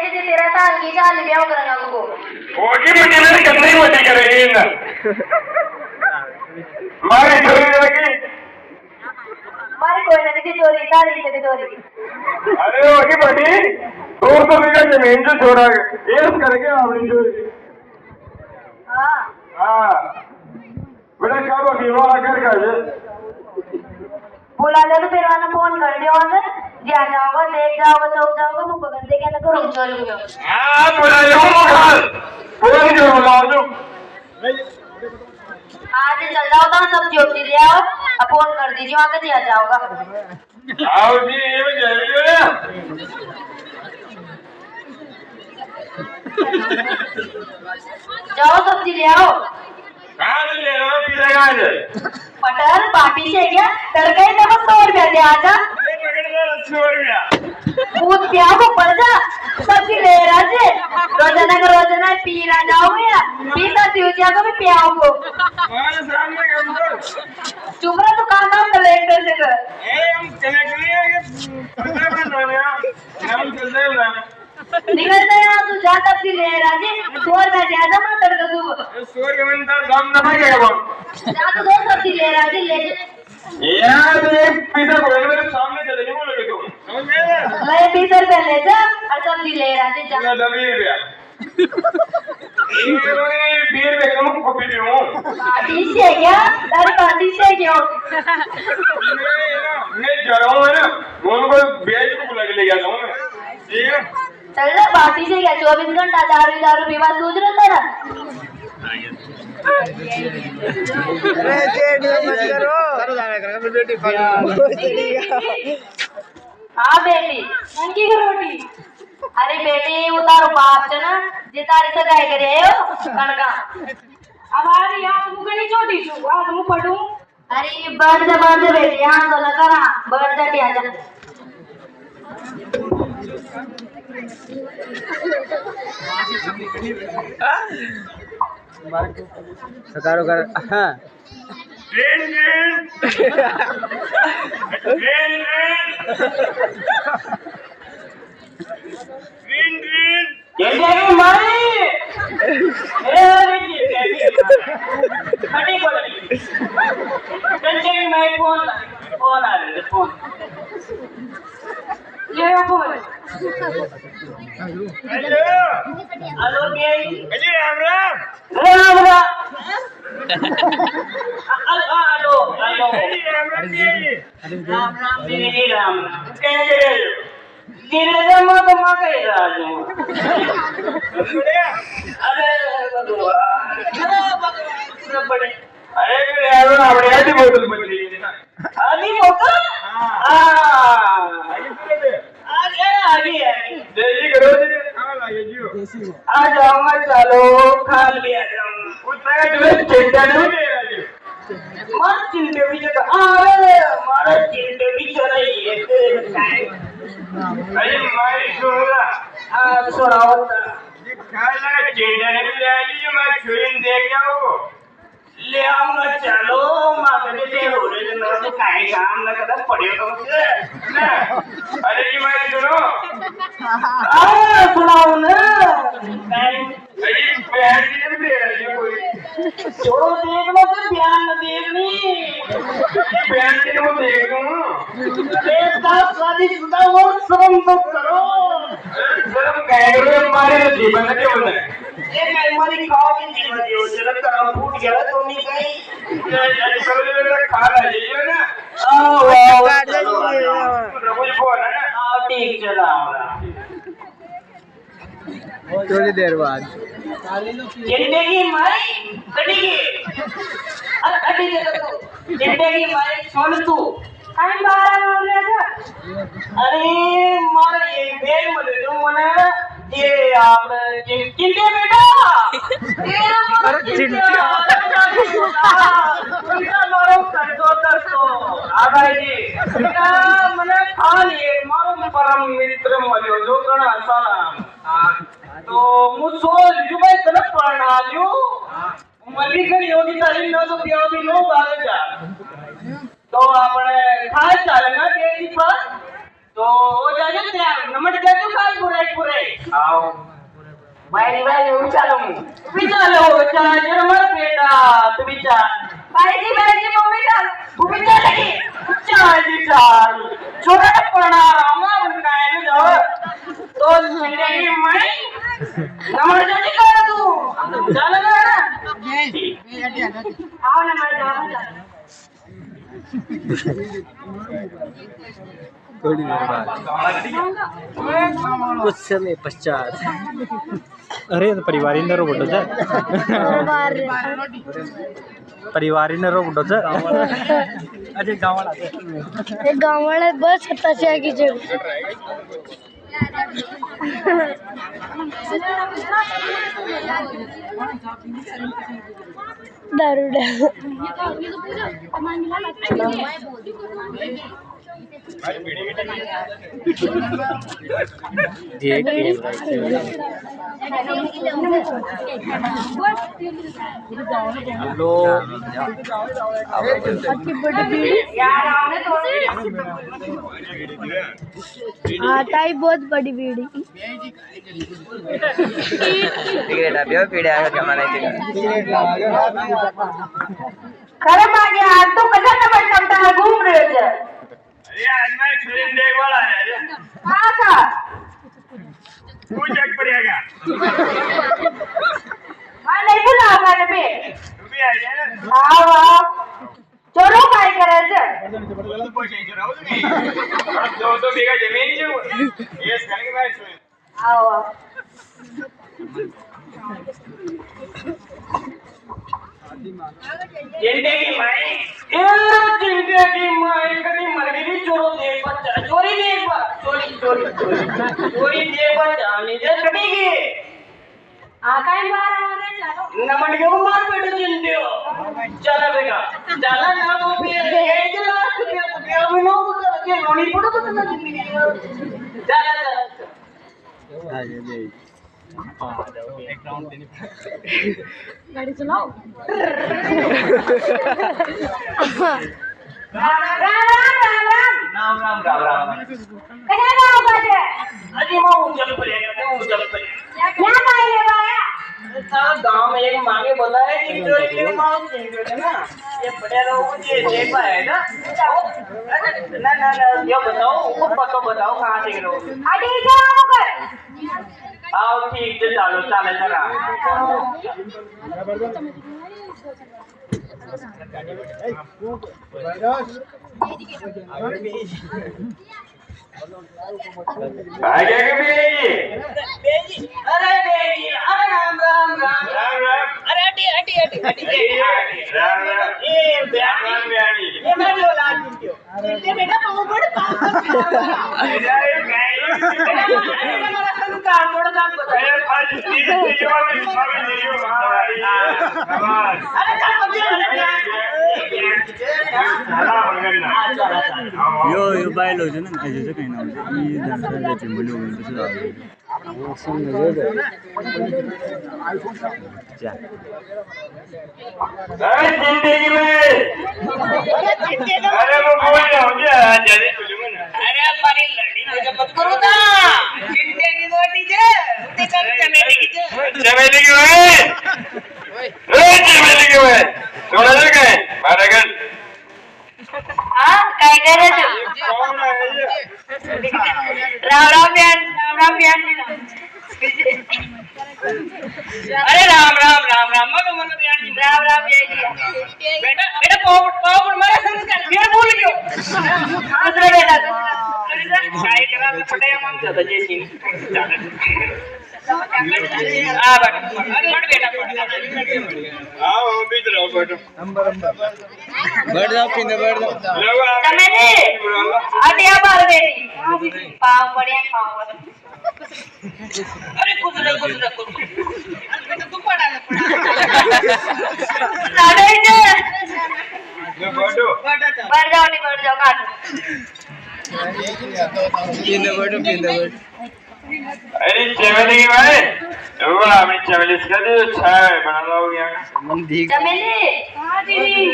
जी तेरा ताल की चाल ब्याह करना को होगी मुझे मेरी कितनी मोटी करेगी ना मारी चोरी लगी मारे कोई ना देखी चोरी ताली से चोरी अरे होगी बड़ी दूर तो बीघा जमीन जो छोड़ा ये करके अपनी चोरी हाँ हाँ बेटा कब अभी वाला कर बुला ले तो फिर वाला फोन कर दियो और जा जाओगे देख जाओगे चौक जाओगे मुंह पकड़ दे क्या करो चोरी हो हाँ बुला लो मगर फोन क्यों बुला दो आज चल जाओ तो सब्जी उब्जी ले आओ अब फोन कर दीजिए वहाँ के दिया जाओगा आओ जी ये भी जाएगी ना जाओ सब्जी ले आओ कहाँ से ले रहे हो पीछे कहाँ से पटल बाटी से क्या तड़का ही तब 100 रुपया दे आजा ये पकड़ दो 80 रुपया दूध पिया को पड़ जा सब्जी ले रहा है रोजाना पी रहा जाओगे या पीता त्यूजिया को भी पियाओ को हमारे सामने काम करो चुप रहा तो काम कलेक्टर से कर हम कनेक्ट नहीं है पंद्रह मिनट हो गया हम चलते हैं ना निकलता है तू जा सब्जी ले रहा है 100 रुपया दे आजा मैं तड़का सुबह 100 के मिनट दाम ना पाएगा कौन जा तो 2 सब्जी ले रहा है ले यार ये पिज़्ज़ा को मेरे सामने चले नहीं बोलोगे तुम समझ गए मैं 20 रुपया ले जा और सब्जी ले रहा है जा ना दबी रुपया ये बीर में कम कॉपी भी हूँ पार्टी से क्या तारी पार्टी से क्यों मैं जा रहा हूँ ना उनको बेच को बुला के ले जाता हूँ मैं ठीक है चल ना पार्टी से क्या 24 घंटा दारू पीवा सूझ रहा तेरा अरे चेट मत करो करो जावे करेगा फिर बेटी हाँ बेटी उनकी रोटी अरे बेटी उतारो बाप से ना जे तारी सगाई करे हो कणका अब आ रही हाथ मुंह नहीं छोटी छु हाथ मुंह पड़ू अरे बढ़ जा बेटी यहाँ तो न करा बढ़ जा टिया जा सकारो कर हां ट्रेन कैसे मारी ए अरे की कैसे मैं फोन आ रहा है फोन ये फोन हेलो के अजी राम राम हेलो हेलो राम कैसे रहे हो धीरे से मैं तो मां कह रहा हूं अरे बड़े अरे यार आपने आधी बोतल बच रही है ना आधी बोतल आगे जय करो जी हाँ लाइए जी आ जाऊंगा चलो खा लिया जाऊंगा उतना का तुम्हें चिंता नहीं है मार चिंटे भी चला अरे मारा चिंटे भी चला ये अरे मारी सुनगा थोड़ा होता ये खाना चिंता नहीं ले आई जो मैं छुरी देख जाऊँ ले आऊंगा चलो माँ के दे हो रहे थे मेरा तो काहे काम ना करता पड़ेगा मुझे अरे जी मैं सुनो सुनाओ ना अरे बहन जी ने दे रही है कोई छोड़ो देखना तो ध्यान न देखनी बहन जी ने वो देख दूँ देखता शादीशुदा हो शर्म तो करो शर्म कहे करो हमारे जीवन में क्यों है ये मैं मरी खाओ की जीवन दियो जरा तरह फूट गया तो नहीं गई ये करो जो मेरा खा रहा है ये ना काट दे रघुज फोन है ना ठीक चला थोड़ी देर बाद जिंदगी मारी कटेगी अरे कटेगी तो जिंदगी मारी छोड़ तू काहे बारा बोल रहा था अरे मारा ये बेग मले तुम मने ये आप चिंटे बेटा अरे चिंटे मारो कर दो आ भाई जी बेटा मने खा लिए मारो परम मित्र मल्यो जो कण सलाम तो मुझो जुबाई तरफ पढ़ना लियो मल्ली घणी होगी ताली न तो पियो भी नो आगे जा तो આપણે ખાસ ચાલે ના કે પર તો જાજે ત્યાં નમટ જાજો કાલ પુરાઈ પુરાઈ हाँ बाई विचारलं विचार मग बेटा तू विचार बाईजी मम्मी चाल तू विचार की चाल छोटा पडणार आम्हाला काय तो संध्याकाळी माई नमस्ते कर तू झालं ना आओ ना माझ्या थोड़ी देर बाद कुछ समय पश्चात अरे परिवारीने रोबोट परिवारीने रोबोट अरे गावाला बस आताची आहे की जग दारुडा ताई बहुत बड़ी बीड़ी खरं माझे हात तो कशा नंबर घूम रहे थे अरे आज मैं फिल्म देख वाला है हाँ का तू चेक करेगा हाँ नहीं बुलाऊंगा ना मैं तू भी आ जा ना हाँ वाह चलो काय करायचं तू पैसे राहू तुम्ही 200 बीघा जमीन जो यस करेंगे मैं इसमें आओ जिंदगी माई कभी मरगी चोरो देख बच्चा चोरी देख चोरी देख बच्चा निजे कटेगी काय मारा चालो नमन घेऊन मार पेट जिंदे हो चला बेटा चला ना वो पे ये जरा के अभिनव करके लोणी पडत होतं ना जिंदगी चला गाड़ी चलाओ राम कशा गाव बाजे अजी मां उचल पड़ेगा क्या पाहिले बाया सारा गांव में एक मांगे बताया कि चोरी के मां है ना ये बड़े लोग ये देख पाए ना ना ये बताओ खुद बताओ कहां से गिरो आधी जाओ कर आओ ठीक है चलो चले चला आगे के भी अरे बेजी अरे राम अरे हटी राम ये ब्याणी ये मैं जो लाज क्यों ये बेटा पाँव पड़ बेटा ये गाय हमारा संस्कार थोड़ा सा बताइए अरे आज तीन जीवा में जीवा अरे चल यो बायलो छ ना अहिले चाहिँ किन हुन्छ यी जानकारी चाहिँ मैले हुन्छ अरे जिंदगी में अरे वो बोल रहा हूँ जल्दी बोलूँगा ना अरे हमारी लड़ी ना मत करो ना चिंटे की रोटी जे उठे कर चमेली की जे चमेली की भाई थोड़ा देर गए मारा कर हाँ काय करायचं कौन है ये राम बियान अरे राम मग यानी राम जय बेटा पाव मारा संस्कार फिर भूल गयो दुसरा बेटा काय करा पटे मग जाता जेसी आ बट बेटा आओ बीच रहो बैठो बैठ जाओ पिंदे बैठ जाओ તમે ને આટી આ બાર બેટી પાવ પડ્યા પાવ अरे कुछ नहीं अरे तू पड़ा સાડે છે बैठो બાર જાઓ ની બાર જાઓ કાટ पिंदे बैठो अरे चमेली की भाई वो आपने चमेली इसका दे चाय बना लो यहाँ मन देख ચમેલી હા દીદી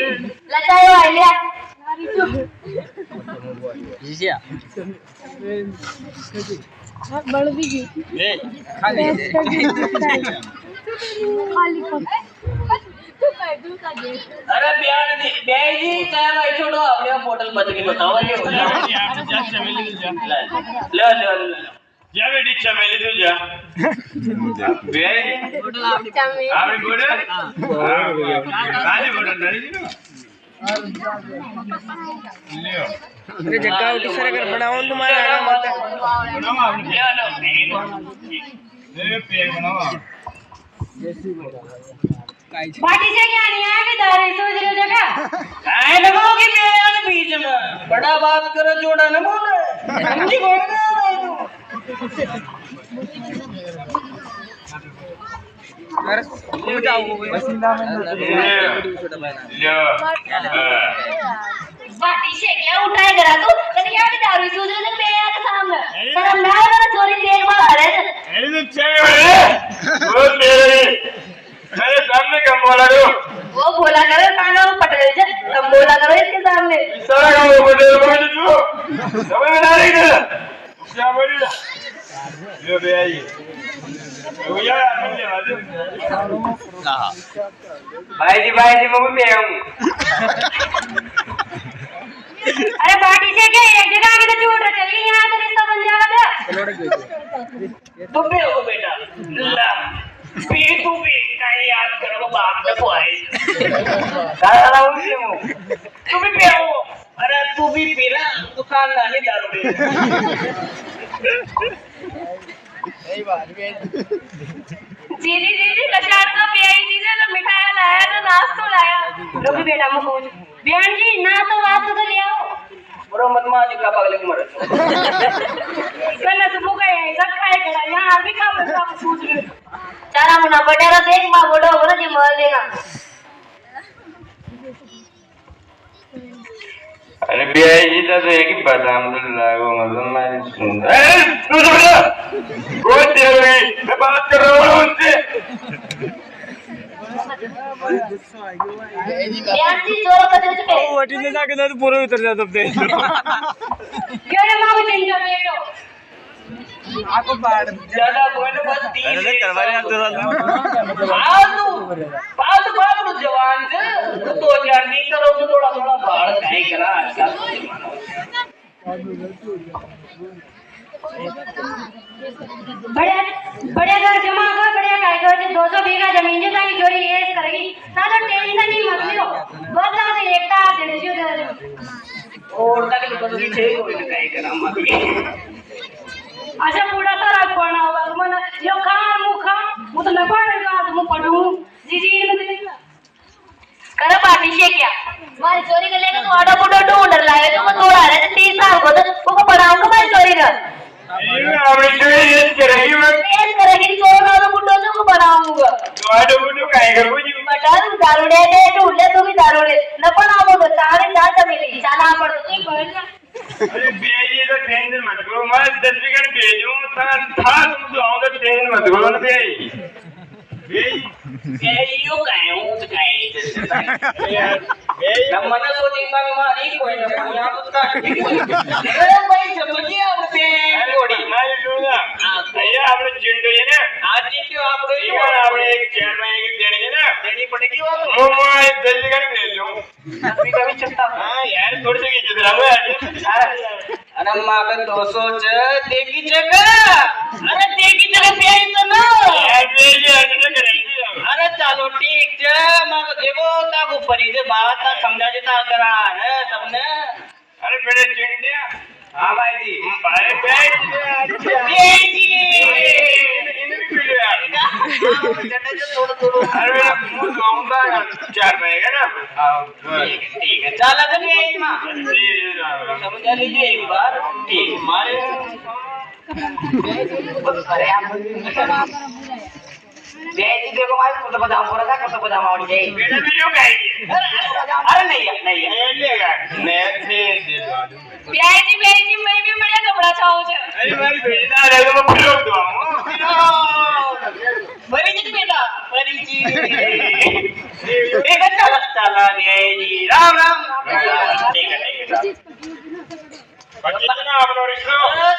લચાયો આલ્યા जीसिया बढ़ भी गई खाली अरे ब्याह जी चाहे भाई छोड़ो अपने होटल पत्नी बताओ ये ले जा बेटी चमेली तू जा बे आपने बोले काली बोल नहीं लियो अरे जग्गा उठी सर अगर बनाओ तुम्हारा आना मत बनाओ आपने ले पेड़ बनाओ बाटी से क्या नहीं आया कि दारे सोच रहे हो जगह आए लगाओगे मेरे बीच में बड़ा बात करो जोड़ा न बोले समझी कौन बाटी से क्या उठाए करा तू कहीं क्या भी दारू सोच रहे थे मेरे सामने पर मैं मेरा चोरी देख पा रहे थे अरे तो चल वो तेरे मेरे सामने कम बोला रो वो बोला करो खाना वो पटल से कम बोला करो इसके सामने सारा काम वो पटेल बोल तू समझ में आ रही है क्या बोल रहा ये बे आई वो यार मन ले आदि भाई जी मैं भी आऊं अरे बाटी से क्या एक जगह आके तो झूठ चल गई यहाँ तो रिश्ता बन जाएगा तुम भी हो बेटा ला पी तू भी कहीं याद करो बाप ने को आई काला उनसे मु तू भी पियो अरे तू भी पीना दुकान नानी दारू दे जी कशार का पियाई जी से मिठाई लाया तो नाश्ता लाया लो भी बेटा मुझको बयान जी ना तो बात तो ले आओ बरो मत मां जी का पागल मर कल सुबह का है सब खाए करा यहां भी खा बता पूछ रहे चारा मुना बटेरा देख मां बोलो बोलो जी मार देना अरे बियाई जी तो एक ही बादाम तो लागो मतलब मैं सुन ए तू सुन कोई तेरे में मैं बात कर रहा हूं उनसे बयान जी जोर कर दे चुके वो हटी ने जाके तो पूरा उतर जाता अपने क्यों ना मां को चिंता बेटो आपको बाढ़ ज्यादा कोई ना बस 3 अरे करवारे आप तो फालतू जवान से 2000 नहीं करो तो थोड़ा बाढ़ नहीं करा आजकल बढ़िया घर जमा कर बढ़िया काय कर 200 बीघा जमीन जो ताई जोरी ये करेगी सारा टेंशन नहीं मत लियो बस ना तो एकता दे जो और तक तो पीछे कोई नहीं करा मत अच्छा पूरा सारा कोना होगा मन यो खा मु तो लपा रहेगा तो मु पढ़ूं जी ने देगा कर पार्टी से क्या मारी चोरी कर लेगा तो आडा बुडो ढूंढ लाए तो को थोड़ा रहे 30 साल को तो को पढ़ाऊंगा भाई चोरी कर ये आपने जो ये करेगी मैं तेज करेगी चोर ना तो बुडो को पढ़ाऊंगा तो आडो बुडो काहे करो जी बता दारू दे ढूंढ ले तू भी दारू ले न पढ़ाओ तो सारे दांत मिली चला पड़ तू पढ़ जा अरे बेजी तो टेंशन मत करो मैं 10 विकेट भेजूं था तुम तो आओगे टेंशन मत करो ना बेजी यो काहे हूं तो काहे यार मन सोची का मारी कोई ना यहां तो का अरे भाई समझिए आपने थोड़ी मारी लूंगा भैया आपने चिंटो है ना आज चिंटो आपको ये आपने एक चेयर में एक देनी है ना देनी पड़ेगी वो तो मैं 10 विकेट भेजूं अभी कभी चलता हां यार थोड़ी सी की जरा अरे मां का 200 च देखी जगह अरे देखी जगह पे आई तो ना यार बेजी ऐसे करेंगे अरे चलो ठीक है मां को देखो ता को परी से बात ता समझा देता करा है सबने अरे मेरे चिंटिया हां भाई जी अरे बेजी बेजी इन्हें भी ले यार चटे जो थोड़ा अरे मेरा मुंह गाऊंगा 4 महीने ना ठीक है चला तो बेजी मां समझा लीजिए एक बार ठीक हमारे बेजी देखो भाई कुछ बदाम पूरा था कुछ बदाम और जाए बेटा वीडियो खाएगी अरे नहीं लेगा मैं दे दो बेजी मैं भी बढ़िया कपड़ा चाहूं छे अरे मारी बेटा रे तो मैं फिरो दो बड़ी जी बेटा बड़ी जी एक चला रे जी राम राम ठीक है બાકી તો ના આપણો રિશ્તો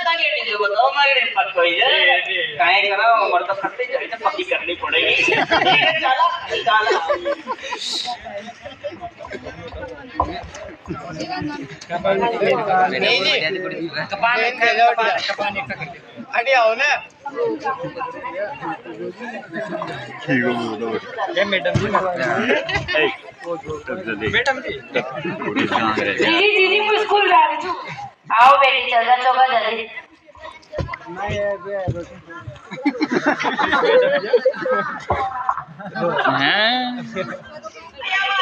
તાગેડી જો તો માગડી પત કોઈ જાય કાઈ કરાવ મર તો ફટતી જાય તો પક્કી કરनी पड़ेगी ચાલા अरे आओ ना मैडम जी मैडम जी दीदी मैं स्कूल जा रही हूँ आओ बेटी चल चौका जल्दी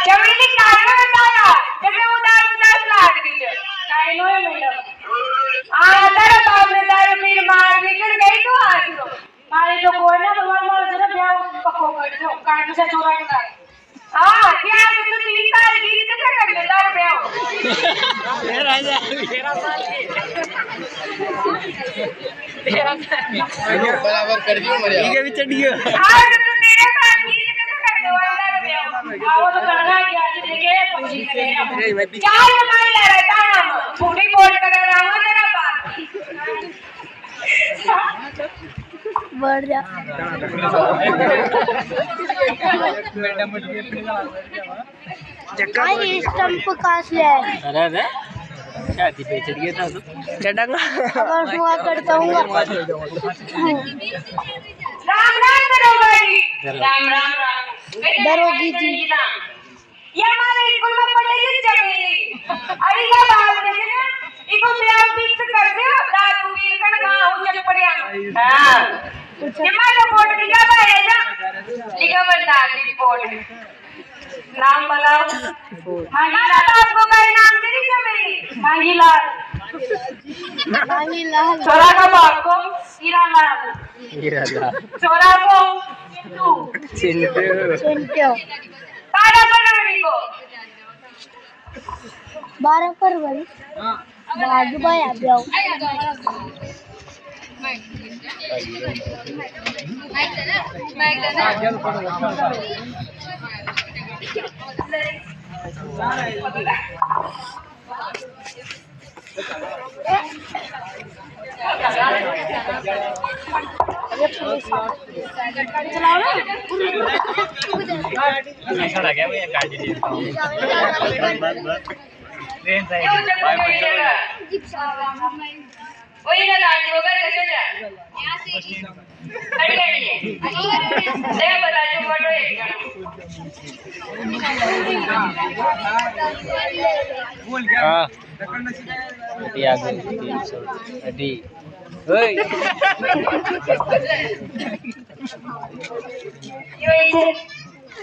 चमेली काय बताया जैसे उदास उदास लाग रही है काय नो है मैडम तेरा बाप ने तारे पीर मार निकल गई तो आज तो मारे तो कोई ना भगवान मोर से ब्याह पक्को कर दो काट से चोरा का हां क्या तो 3 साल की कैसे कर ले तारे ब्याह ये राजा 13 साल की बराबर कर दियो मरे ठीक है भी चढ़ गयो हां तो 13 साल की कैसे कर दो तारे ब्याह आओ तो करना क्या देखे पक्षी के चार मार ले रहता ना पूरी बोर्ड कर रहा हूं तेरा बाप बढ़ जा आई स्टंप काश ले अरे अरे क्या थी पे चढ़ गया था तो चढ़ागा अगर हुआ करता हूँ राम राम दरोगी राम राम राम दरोगी जी ये हमारे स्कूल में पढ़ेगी चमेली अरे क्या बात है ना इको ब्याह फिक्स कर दो दारू पीर कर गांव चल पड़े हां ये मारो बोर्ड लिखा है जा लिखा बता रिपोर्ट नाम बताओ मांगीलाल आपको का नाम तेरी चमेली मांगीलाल मांगीलाल छोरा का बाप को हीरालाल छोरा को तू चिंटू तारा बनवरी को 12 फरवरी बाग भाई आ जाओ ये पुलिस गाड़ी चलाओ ना ऐसा लगा भैया गाड़ी दे ट्रेन से वही ना गाड़ी को कर कैसे जा यहां से गाड़ी गाड़ी दे बता जो फोटो एक बोल गया हां अटी आ गई 300 अटी ओए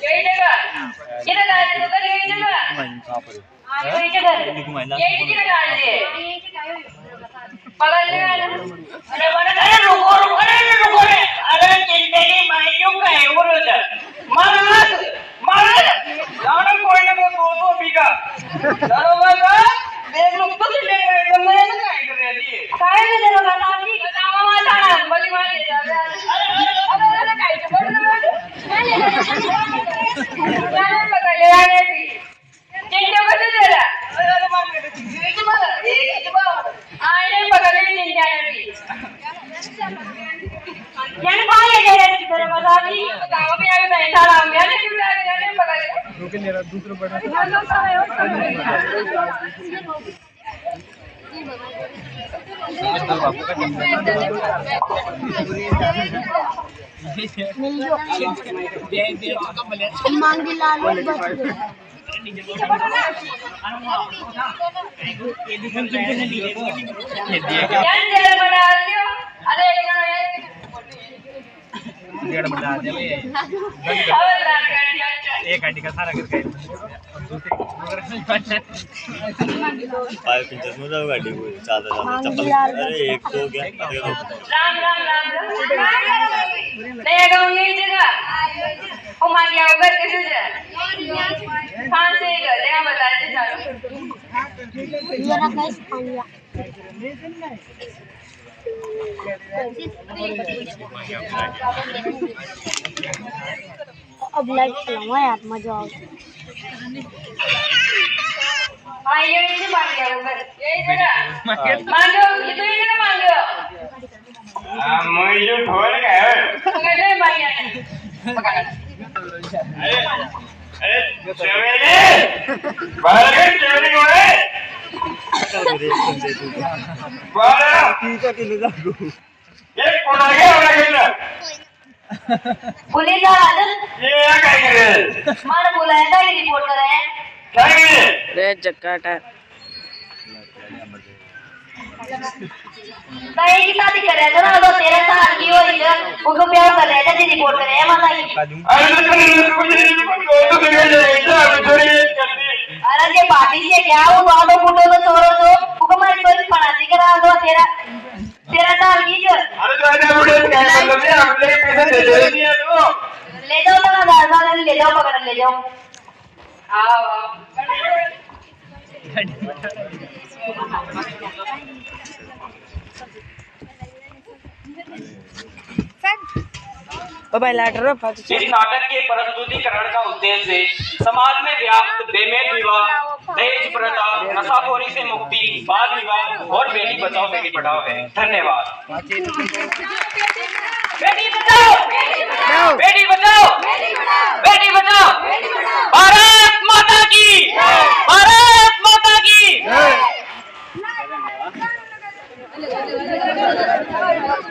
यही जगह ये ना गाड़ी को कर यही जगह हां यही जगह यही जगह गाड़ी है पकड़ ले अरे रुको रुको रे अरे चिंता की माइयों का है वो रोजा मार जाना कोई ना कोई दो बीघा दरोगा का देख लो तो ले मैं ना काय कर रही है काय ले दरोगा नाम की नाम माता ना बलि मार ले जा अरे काय तो बोल जाने पकड़ ले आने भी चिंता को दे जरा अरे मार के एक बार आने पकड़ ले चिंता भी यानी कौन ले गया है तेरे बता दी बताओ भी आगे बैठा रहा हूं यानी क्यों लगे जाने पकड़ ले रुके मेरा दूसरा बड़ा मांगीलाल बच गए यार जरा बना लियो अरे डेढ़ बना दे एक गाड़ी का सारा करके दूसरी पाय पिंचर में जाओ गाड़ी को चाहता चप्पल अरे एक तो क्या राम राम राम नहीं गाँव यही जगह ओ मान लिया उधर कैसे जा कहाँ से घर देखा बता दे चालू मेरा कैसे पाऊंगा अब लाइट चलाऊंगा यार मजा आओ हाँ ये इसे मांग लिया ऊपर ये बेटा मांगो ये तो ये ना मांगो मुझे खोल गए पकड़ मारिया अरे चमेली बाहर गए चमेली कोने बाहर ये कौन आ गया वाला किधर पुलिस आ राजन ये क्या कर रहे मार बुलाया था ये रिपोर्ट कर रहे हैं क्या कर रहे रे चक्काटा भाई की शादी कर रहे थे ना तो 13 साल की हो रही है उनको प्यार कर रहे थे जी रिपोर्ट कर रहे हैं माता की अरे तो कुछ नहीं तो तो ये अभी थोड़ी करती अरे ये पार्टी से क्या वो दो फुटो तो छोड़ो तो हुकमारी कोई पढ़ाती करा दो 13 साल की जो अरे तो ऐसा बुढ़े क्या मतलब है हम लोग कैसे दे दिया तो ले जाओ तो ना 10 साल ले जाओ पकड़ ले जाओ आओ ओ भाई लाटर इस नाटक के प्रस्तुतिकरण का उद्देश्य समाज में व्याप्त बेमेल विवाह, दहेज प्रथा, नशाखोरी से मुक्ति, बाल विवाह और बेटी बचाओ बेटी पढ़ाओ है। धन्यवाद। बेटी बचाओ बेटी बचाओ बेटी बचाओ बेटी बचाओ भारत